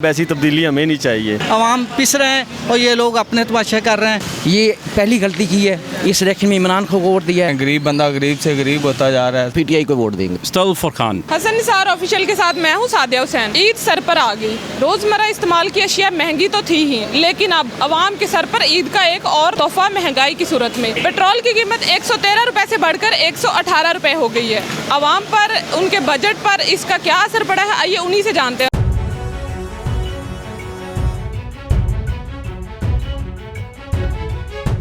वैसी तब्दीली हमें नहीं चाहिए। आवाम पिस रहे हैं और ये लोग अपने तमाशे कर रहे हैं। ये पहली गलती की है, इस इलेक्शन में इमरान खान को वोट दिया है। गरीब बंदा गरीब से गरीब होता जा रहा है। पीटीआई को वोट देंगे। स्टल फॉर खान। हसन निसार ऑफिशियल के साथ मैं हूँ सादिया हुसैन। ईद सर पर आ गई। रोजमर्रा इस्तेमाल की अशिया महंगी तो थी ही, लेकिन अब अवाम के सर पर ईद का एक और तोहफा महंगाई की सूरत में। पेट्रोल की कीमत 113 रुपए से बढ़कर 118 रुपए हो गई है। अवाम पर, उनके बजट पर इसका क्या असर पड़ा है, आइए उन्हीं से जानते हैं।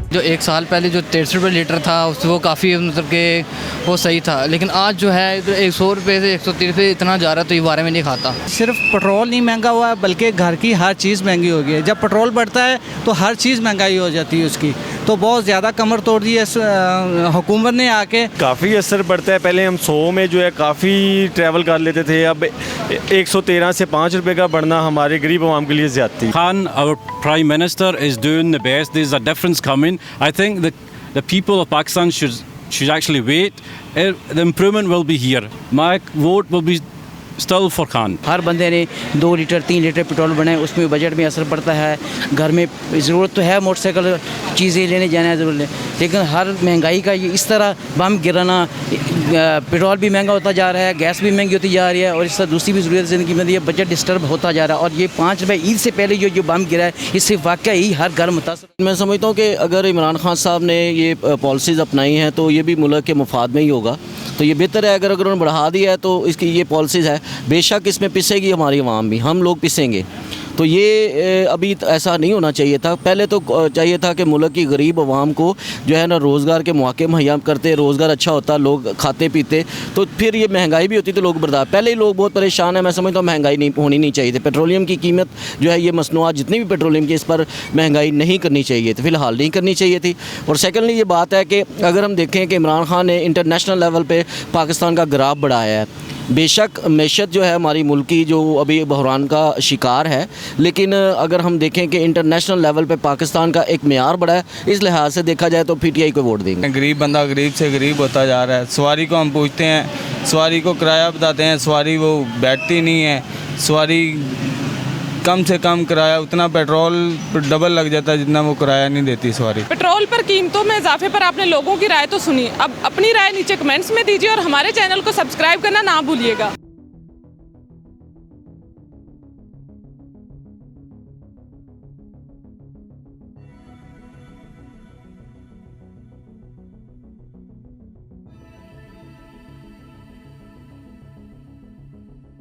जो एक साल पहले जो 63 रुपये लीटर था वो काफ़ी मतलब कि वो सही था, लेकिन आज जो है 100 रुपये से 130 रुपये इतना जा रहा है, तो ये बारे में नहीं खाता। सिर्फ पेट्रोल नहीं महंगा हुआ है बल्कि घर की हर चीज़ महंगी हो गई है। जब पेट्रोल बढ़ता है तो हर चीज़ महंगाई हो जाती है उसकी, तो बहुत ज़्यादा कमर तोड़ दी है हुकूमत ने आके। काफ़ी असर पड़ता है। पहले हम 100 में जो है काफ़ी ट्रैवल कर लेते थे, अब 113 से 5 रुपये का बढ़ना हमारे गरीब आवाम के लिए ज़्यादती। Khan, our Prime Minister, is doing the best. There's a difference coming. I think the people of Pakistan should actually wait. The improvement will be here. My vote will be still for Khan. हर बंदे ने 2 litre 3 litre petrol बनाए, उसमें budget में असर पड़ता है। घर में ज़रूरत तो है मोटरसाइकिल चीज़ें लेने जाना है ज़रूर, लेकिन हर महंगाई का ये इस तरह बम गिराना, पेट्रोल भी महंगा होता जा रहा है, गैस भी महंगी होती जा रही है, और इस तरह दूसरी भी ज़रूरत ज़िंदगी में ये बजट डिस्टर्ब होता जा रहा है। और ये 5 रुपये ईद से पहले जो बम गिरा है, इससे वाकई हर घर मुतासर। मैं समझता हूँ कि अगर इमरान खान साहब ने ये पॉलिसीज़ अपनाई हैं तो ये भी मुल्क के मुफाद में ही होगा, तो ये बेहतर है। अगर उन्होंने बढ़ा दिया है तो इसकी ये पॉलिसीज़ है, बेशक इसमें पिसेगी हमारी आवाम भी, हम लोग पिसेंगे। तो ये अभी ऐसा नहीं होना चाहिए था। पहले तो चाहिए था कि मुल्क की गरीब आवाम को जो है ना रोज़गार के मौके मुहैया करते, रोज़गार अच्छा होता, लोग खाते पीते, तो फिर ये महंगाई भी होती तो लोग बर्दाश्त। पहले ही लोग बहुत परेशान हैं। मैं समझता हूँ महंगाई नहीं होनी नहीं चाहिए थी। पेट्रोलियम की कीमत जो है, ये मसनूआत जितनी भी पेट्रोलियम की, इस पर महंगाई नहीं करनी चाहिए थी, फ़िलहाल नहीं करनी चाहिए थी। और सेकेंडली ये बात है कि अगर हम देखें कि इमरान खान ने इंटरनेशनल लेवल पर पाकिस्तान का ग्राफ बढ़ाया है। बेशक मैशत जो है हमारी मुल्क की जो अभी बहरान का शिकार है, लेकिन अगर हम देखें कि इंटरनेशनल लेवल पे पाकिस्तान का एक मेयार बढ़ा है, इस लिहाज से देखा जाए तो पीटीआई को वोट देंगे। गरीब बंदा गरीब से गरीब होता जा रहा है। सवारी को हम पूछते हैं, सवारी को किराया बताते हैं, सवारी वो बैठती नहीं है। सवारी कम से कम किराया, उतना पेट्रोल डबल लग जाता है जितना वो किराया नहीं देती सवारी। पेट्रोल पर कीमतों में इजाफे पर आपने लोगों की राय तो सुनी, अब अपनी राय नीचे कमेंट्स में दीजिए और हमारे चैनल को सब्सक्राइब करना ना भूलिएगा।